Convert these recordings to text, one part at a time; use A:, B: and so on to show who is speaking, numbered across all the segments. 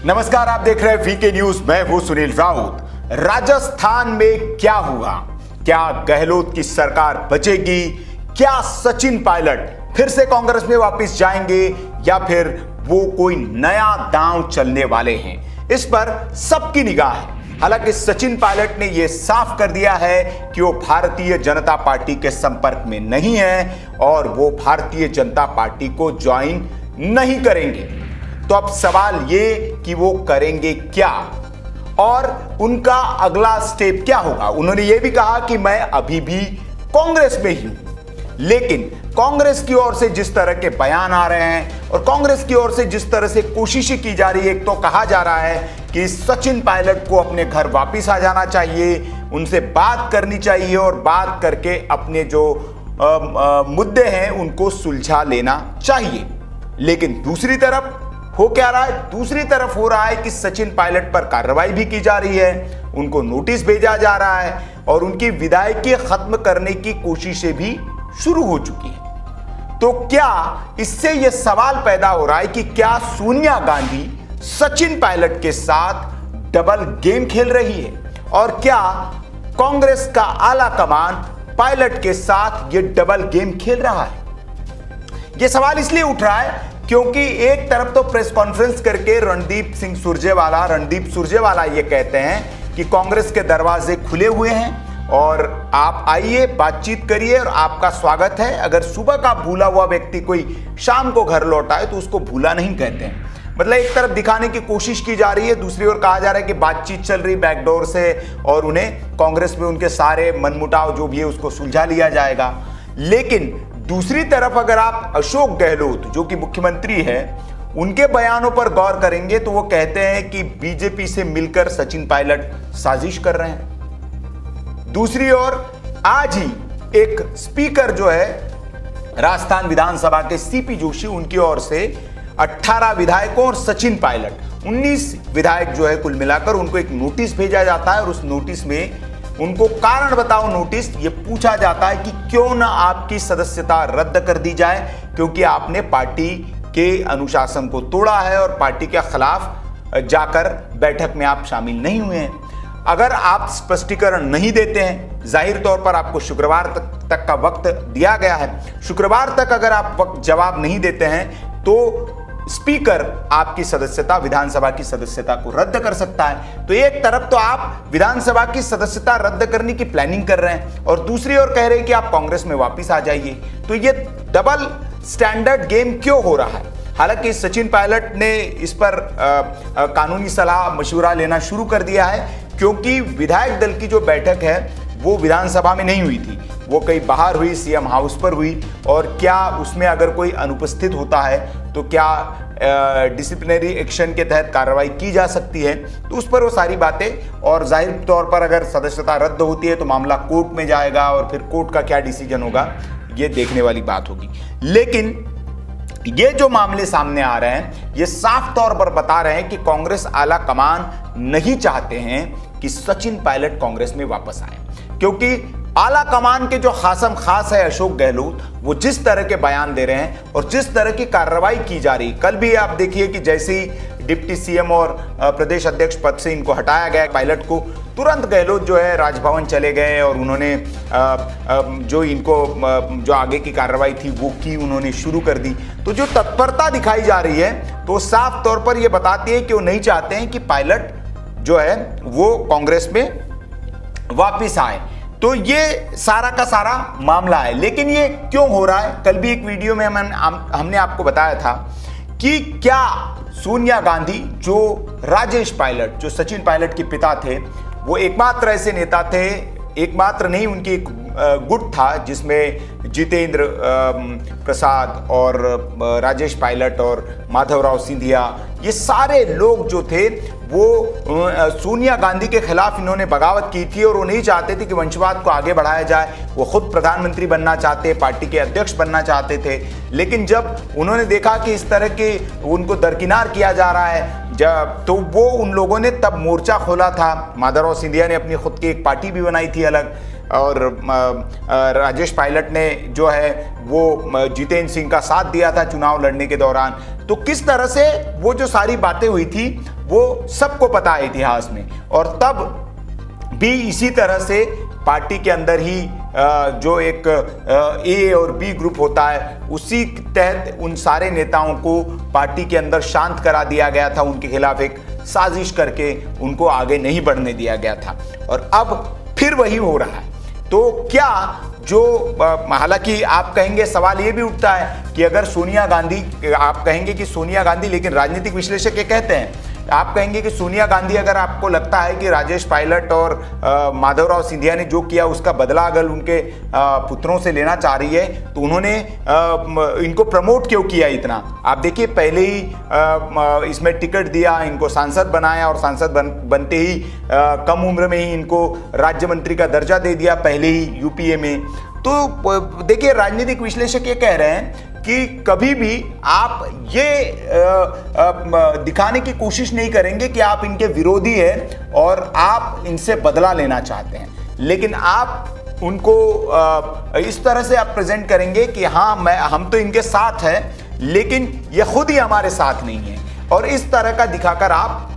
A: नमस्कार, आप देख रहे हैं वीके न्यूज। मैं हूं सुनील राउत। राजस्थान में क्या हुआ? क्या गहलोत की सरकार बचेगी? क्या सचिन पायलट फिर से कांग्रेस में वापस जाएंगे या फिर वो कोई नया दांव चलने वाले हैं? इस पर सबकी निगाह है। हालांकि सचिन पायलट ने यह साफ कर दिया है कि वो भारतीय जनता पार्टी के संपर्क में नहीं है और वो भारतीय जनता पार्टी को ज्वाइन नहीं करेंगे। तो अब सवाल ये कि वो करेंगे क्या और उनका अगला स्टेप क्या होगा। उन्होंने ये भी कहा कि मैं अभी भी कांग्रेस में ही हूं, लेकिन कांग्रेस की ओर से जिस तरह के बयान आ रहे हैं और कांग्रेस की ओर से जिस तरह से कोशिशें की जा रही है, एक तो कहा जा रहा है कि सचिन पायलट को अपने घर वापस आ जाना चाहिए, उनसे बात करनी चाहिए और बात करके अपने जो मुद्दे हैं उनको सुलझा लेना चाहिए। लेकिन दूसरी तरफ हो क्या रहा है? दूसरी तरफ हो रहा है कि सचिन पायलट पर कार्रवाई भी की जा रही है, उनको नोटिस भेजा जा रहा है और उनकी विधायकी खत्म करने की कोशिशें भी शुरू हो चुकी है। तो क्या इससे यह सवाल पैदा हो रहा है कि क्या सोनिया गांधी सचिन पायलट के साथ डबल गेम खेल रही है और क्या कांग्रेस का आला कमान पायलट के साथ यह डबल गेम खेल रहा है? यह सवाल इसलिए उठ रहा है क्योंकि एक तरफ तो प्रेस कॉन्फ्रेंस करके रणदीप सुरजेवाला ये कहते हैं कि कांग्रेस के दरवाजे खुले हुए हैं और आप आइए, बातचीत करिए और आपका स्वागत है। अगर सुबह का भूला हुआ व्यक्ति कोई शाम को घर लौट आए तो उसको भूला नहीं कहते हैं। मतलब एक तरफ दिखाने की कोशिश की जा रही है, दूसरी ओर कहा जा रहा है कि बातचीत चल रही बैकडोर से और उन्हें कांग्रेस में उनके सारे मनमुटाव जो भी है उसको सुलझा लिया जाएगा। लेकिन दूसरी तरफ अगर आप अशोक गहलोत जो कि मुख्यमंत्री है उनके बयानों पर गौर करेंगे तो वो कहते हैं कि बीजेपी से मिलकर सचिन पायलट साजिश कर रहे हैं। दूसरी ओर आज ही एक स्पीकर जो है राजस्थान विधानसभा के सीपी जोशी, उनकी ओर से 18 विधायकों और सचिन पायलट 19 विधायक जो है कुल मिलाकर उनको एक नोटिस भेजा जाता है और उस नोटिस में उनको कारण बताओ नोटिस ये पूछा जाता है कि क्यों ना आपकी सदस्यता रद्द कर दी जाए, क्योंकि आपने पार्टी के अनुशासन को तोड़ा है और पार्टी के खिलाफ जाकर बैठक में आप शामिल नहीं हुए हैं। अगर आप स्पष्टीकरण नहीं देते हैं, जाहिर तौर पर आपको शुक्रवार तक का वक्त दिया गया है, शुक्रवार तक अगर आप जवाब नहीं देते हैं तो स्पीकर आपकी सदस्यता, विधानसभा की सदस्यता को रद्द कर सकता है। तो एक तरफ तो आप विधानसभा की सदस्यता रद्द करने की प्लानिंग कर रहे हैं और दूसरी ओर कह रहे हैं कि आप कांग्रेस में वापस आ जाइए। तो ये डबल स्टैंडर्ड गेम क्यों हो रहा है? हालांकि सचिन पायलट ने इस पर कानूनी सलाह मशवरा लेना शुरू कर दिया है, क्योंकि विधायक दल की जो बैठक है वो विधानसभा में नहीं हुई थी, वो कहीं बाहर हुई, सीएम हाउस पर हुई। और क्या उसमें अगर कोई अनुपस्थित होता है तो क्या डिसिप्लिनरी एक्शन के तहत कार्रवाई की जा सकती है? तो उस पर वो सारी बातें, और जाहिर तौर पर अगर सदस्यता रद्द होती है तो मामला कोर्ट में जाएगा और फिर कोर्ट का क्या डिसीजन होगा ये देखने वाली बात होगी। लेकिन ये जो मामले सामने आ रहे हैं ये साफ तौर पर बता रहे हैं कि कांग्रेस आला कमान नहीं चाहते हैं कि सचिन पायलट कांग्रेस में वापस आए, क्योंकि आला कमान के जो खासम खास है अशोक गहलोत, वो जिस तरह के बयान दे रहे हैं और जिस तरह की कार्रवाई की जा रही, कल भी आप देखिए कि जैसे ही डिप्टी सीएम और प्रदेश अध्यक्ष पद से इनको हटाया गया पायलट को, तुरंत गहलोत जो है राजभवन चले गए और उन्होंने जो इनको जो आगे की कार्रवाई थी वो की, उन्होंने शुरू कर दी। तो जो तत्परता दिखाई जा रही है तो साफ तौर पर यह बताती है कि वो नहीं चाहते हैं कि पायलट जो है वो कांग्रेस में वापिस आए। तो ये सारा का सारा मामला है। लेकिन ये क्यों हो रहा है? कल भी एक वीडियो में हमने आपको बताया था कि क्या सोनिया गांधी, जो राजेश पायलट, जो सचिन पायलट के पिता थे, वो एकमात्र ऐसे नेता थे, एकमात्र नहीं, उनकी एक गुट था जिसमें जितेंद्र प्रसाद और राजेश पायलट और माधवराव सिंधिया, ये सारे लोग जो थे वो सोनिया गांधी के खिलाफ इन्होंने बगावत की थी और वो नहीं चाहते थे कि वंशवाद को आगे बढ़ाया जाए। वो खुद प्रधानमंत्री बनना चाहते, पार्टी के अध्यक्ष बनना चाहते थे। लेकिन जब उन्होंने देखा कि इस तरह के उनको दरकिनार किया जा रहा है, तो वो उन लोगों ने तब मोर्चा खोला था। माधवराव सिंधिया ने अपनी खुद की एक पार्टी भी बनाई थी अलग, और राजेश पायलट ने जो है वो जितेंद्र सिंह का साथ दिया था चुनाव लड़ने के दौरान। तो किस तरह से वो जो सारी बातें हुई थी वो सबको पता है इतिहास में। और तब भी इसी तरह से पार्टी के अंदर ही जो एक ए और बी ग्रुप होता है, उसी के तहत उन सारे नेताओं को पार्टी के अंदर शांत करा दिया गया था, उनके खिलाफ एक साजिश करके उनको आगे नहीं बढ़ने दिया गया था। और अब फिर वही हो रहा है। तो क्या जो हालांकि आप कहेंगे, सवाल ये भी उठता है कि अगर सोनिया गांधी, आप कहेंगे कि सोनिया गांधी, लेकिन राजनीतिक विश्लेषक ये कहते हैं, आप कहेंगे कि सोनिया गांधी, अगर आपको लगता है कि राजेश पायलट और माधवराव सिंधिया ने जो किया उसका बदला अगर उनके पुत्रों से लेना चाह रही है, तो उन्होंने इनको प्रमोट क्यों किया इतना? आप देखिए, पहले ही इसमें टिकट दिया, इनको सांसद बनाया और सांसद बनते ही कम उम्र में ही इनको राज्य मंत्री का दर्जा दे दिया, पहले ही यूपीए में। तो देखिए, राजनीतिक विश्लेषक ये कह रहे हैं कि कभी भी आप ये दिखाने की कोशिश नहीं करेंगे कि आप इनके विरोधी हैं और आप इनसे बदला लेना चाहते हैं, लेकिन आप उनको इस तरह से आप प्रेजेंट करेंगे कि हाँ, हम तो इनके साथ हैं, लेकिन ये खुद ही हमारे साथ नहीं है। और इस तरह का दिखाकर आप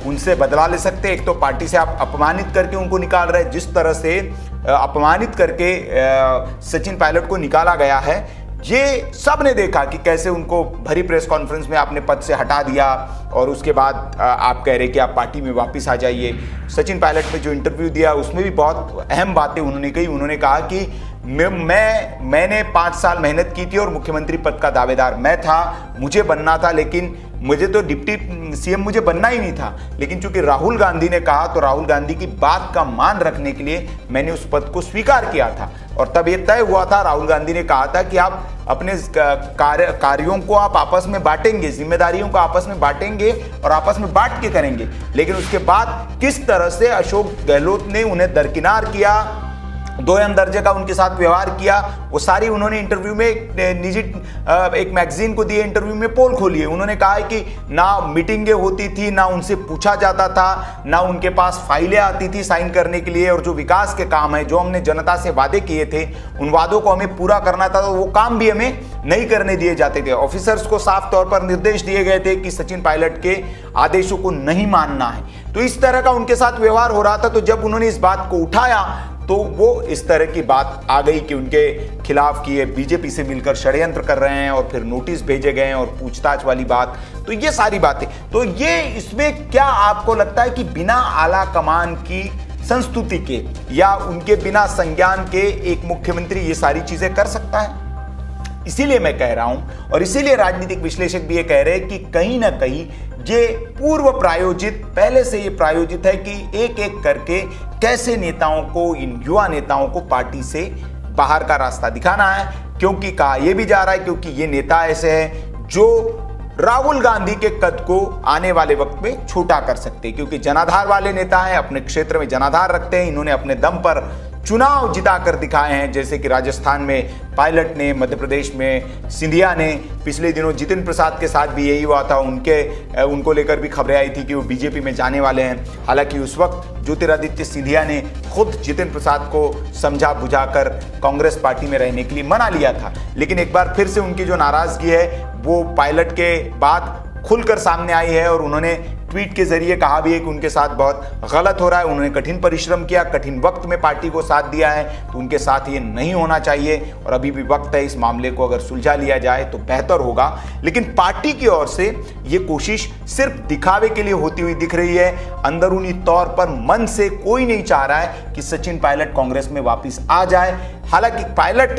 A: उनसे बदला ले सकते हैं। एक तो पार्टी से आप अपमानित करके उनको निकाल रहे हैं, जिस तरह से अपमानित करके सचिन पायलट को निकाला गया है, ये सब ने देखा कि कैसे उनको भरी प्रेस कॉन्फ्रेंस में आपने पद से हटा दिया और उसके बाद आप कह रहे कि आप पार्टी में वापस आ जाइए। सचिन पायलट ने जो इंटरव्यू दिया उसमें भी बहुत अहम बातें उन्होंने कही। उन्होंने कहा कि मैंने 5 साल मेहनत की थी और मुख्यमंत्री पद का दावेदार मैं था, मुझे बनना था, लेकिन मुझे तो डिप्टी सीएम मुझे बनना ही नहीं था, लेकिन चूंकि राहुल गांधी ने कहा तो राहुल गांधी की बात का मान रखने के लिए मैंने उस पद को स्वीकार किया था। और तब ये तय हुआ था, राहुल गांधी ने कहा था कि आप अपने कार्यों को आप आपस में बांटेंगे, जिम्मेदारियों को आपस में बांटेंगे और आपस में बांट के करेंगे। लेकिन उसके बाद किस तरह से अशोक गहलोत ने उन्हें दरकिनार किया, दोयम दर्जे का उनके साथ व्यवहार किया, वो सारी उन्होंने इंटरव्यू में निजी एक मैगजीन को दिए इंटरव्यू में पोल खोली है। उन्होंने कहा है कि ना मीटिंगें होती थी, ना उनसे पूछा जाता था, ना उनके पास फाइलें आती थी साइन करने के लिए, और जो विकास के काम है, जो हमने जनता से वादे किए थे, उन वादों को हमें पूरा करना था, तो वो काम भी हमें नहीं करने दिए जाते थे। ऑफिसर्स को साफ तौर पर निर्देश दिए गए थे कि सचिन पायलट के आदेशों को नहीं मानना है। तो इस तरह का उनके साथ व्यवहार हो रहा था। तो जब उन्होंने इस बात को उठाया तो वो इस तरह की बात आ गई कि उनके खिलाफ कि ये बीजेपी से मिलकर षड्यंत्र कर रहे हैं, और फिर नोटिस भेजे गए हैं और पूछताछ वाली बात। तो ये सारी बातें, तो ये इसमें क्या आपको लगता है कि बिना आला कमान की संस्तुति के या उनके बिना संज्ञान के एक मुख्यमंत्री ये सारी चीजें कर सकता है? इसीलिए मैं कह रहा हूं, और इसीलिए राजनीतिक विश्लेषक भी ये कह रहे हैं कि कहीं ना कहीं ये पूर्व प्रायोजित, पहले से ये प्रायोजित है कि एक एक करके कैसे नेताओं को, इन युवा नेताओं को पार्टी से बाहर का रास्ता दिखाना है। क्योंकि कहा यह भी जा रहा है क्योंकि ये नेता ऐसे हैं जो राहुल गांधी के कद को आने वाले वक्त में छोटा कर सकते हैं, क्योंकि जनाधार वाले नेता हैं, अपने क्षेत्र में जनाधार रखते हैं, इन्होंने अपने दम पर चुनाव जिताकर दिखाए हैं, जैसे कि राजस्थान में पायलट ने, मध्य प्रदेश में सिंधिया ने, पिछले दिनों जितिन प्रसाद के साथ भी यही हुआ था। उनको लेकर भी खबरें आई थी कि वो बीजेपी में जाने वाले हैं। हालांकि उस वक्त ज्योतिरादित्य सिंधिया ने खुद जितिन प्रसाद को समझा बुझाकर कांग्रेस पार्टी में रहने के लिए मना लिया था, लेकिन एक बार फिर से उनकी जो नाराजगी है वो पायलट के बाद खुलकर सामने आई है, और उन्होंने ट्वीट के जरिए कहा भी है कि उनके साथ बहुत गलत हो रहा है। उन्होंने कठिन परिश्रम किया, कठिन वक्त में पार्टी को साथ दिया है, तो उनके साथ ये नहीं होना चाहिए, और अभी भी वक्त है, इस मामले को अगर सुलझा लिया जाए तो बेहतर होगा। लेकिन पार्टी की ओर से ये कोशिश सिर्फ दिखावे के लिए होती हुई दिख रही है। अंदरूनी तौर पर मन से कोई नहीं चाह रहा है कि सचिन पायलट कांग्रेस में वापिस आ जाए। हालांकि पायलट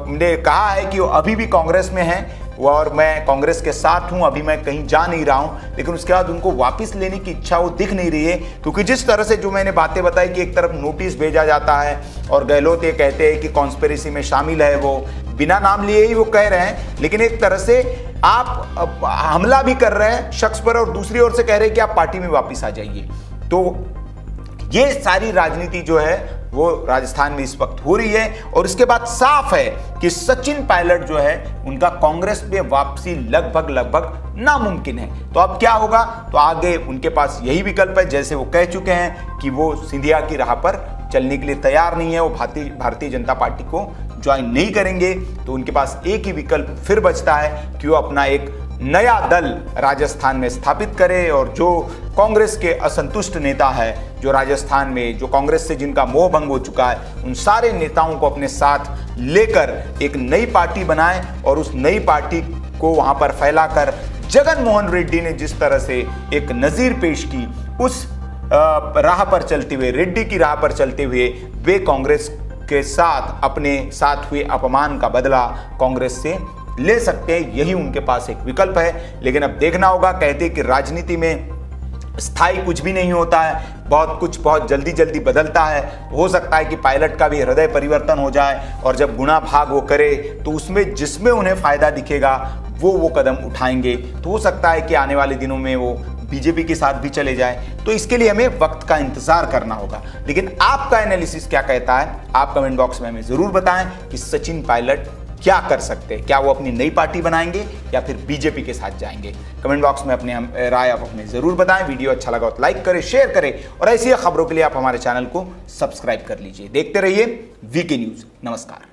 A: ने कहा है कि वो अभी भी कांग्रेस में है और मैं कांग्रेस के साथ हूं, अभी मैं कहीं जा नहीं रहा हूं, लेकिन उसके बाद उनको वापस लेने की इच्छा वो दिख नहीं रही है। क्योंकि जिस तरह से जो मैंने बातें बताई कि एक तरफ नोटिस भेजा जाता है और गहलोत ये कहते हैं कि कॉन्स्पिरेसी में शामिल है, वो बिना नाम लिए ही वो कह रहे हैं, लेकिन एक तरह से आप हमला भी कर रहे हैं शख्स पर और दूसरी ओर से कह रहे हैं कि आप पार्टी में वापस आ जाइए। तो ये सारी राजनीति जो है वो राजस्थान में इस वक्त हो रही है, और इसके बाद साफ है कि सचिन पायलट जो है उनका कांग्रेस में वापसी लगभग नामुमकिन है। तो अब क्या होगा? तो आगे उनके पास यही विकल्प है, जैसे वो कह चुके हैं कि वो सिंधिया की राह पर चलने के लिए तैयार नहीं है, वो भारतीय जनता पार्टी को ज्वाइन नहीं करेंगे। तो उनके पास एक ही विकल्प फिर बचता है कि वो अपना एक नया दल राजस्थान में स्थापित करे और जो कांग्रेस के असंतुष्ट नेता है, जो राजस्थान में जो कांग्रेस से जिनका मोह भंग हो चुका है, उन सारे नेताओं को अपने साथ लेकर एक नई पार्टी बनाए और उस नई पार्टी को वहां पर फैलाकर जगन मोहन रेड्डी ने जिस तरह से एक नजीर पेश की, उस राह पर चलते हुए, रेड्डी की राह पर चलते हुए वे कांग्रेस के साथ अपने साथ हुए अपमान का बदला कांग्रेस से ले सकते हैं। यही उनके पास एक विकल्प है। लेकिन अब देखना होगा, कहते हैं कि राजनीति में स्थायी कुछ भी नहीं होता है, बहुत कुछ बहुत जल्दी जल्दी बदलता है। हो सकता है कि पायलट का भी हृदय परिवर्तन हो जाए और जब गुना भाग वो करे तो उसमें जिसमें उन्हें फायदा दिखेगा वो कदम उठाएंगे। तो हो सकता है कि आने वाले दिनों में वो बीजेपी के साथ भी चले जाए। तो इसके लिए हमें वक्त का इंतजार करना होगा। लेकिन आपका एनालिसिस क्या कहता है, आप कमेंट बॉक्स में हमें जरूर बताएं कि सचिन पायलट क्या कर सकते हैं। क्या वो अपनी नई पार्टी बनाएंगे या फिर बीजेपी के साथ जाएंगे? कमेंट बॉक्स में अपने राय आप अपने जरूर बताएं। वीडियो अच्छा लगा तो लाइक करें, शेयर करें और ऐसी खबरों के लिए आप हमारे चैनल को सब्सक्राइब कर लीजिए। देखते रहिए वीके न्यूज। नमस्कार।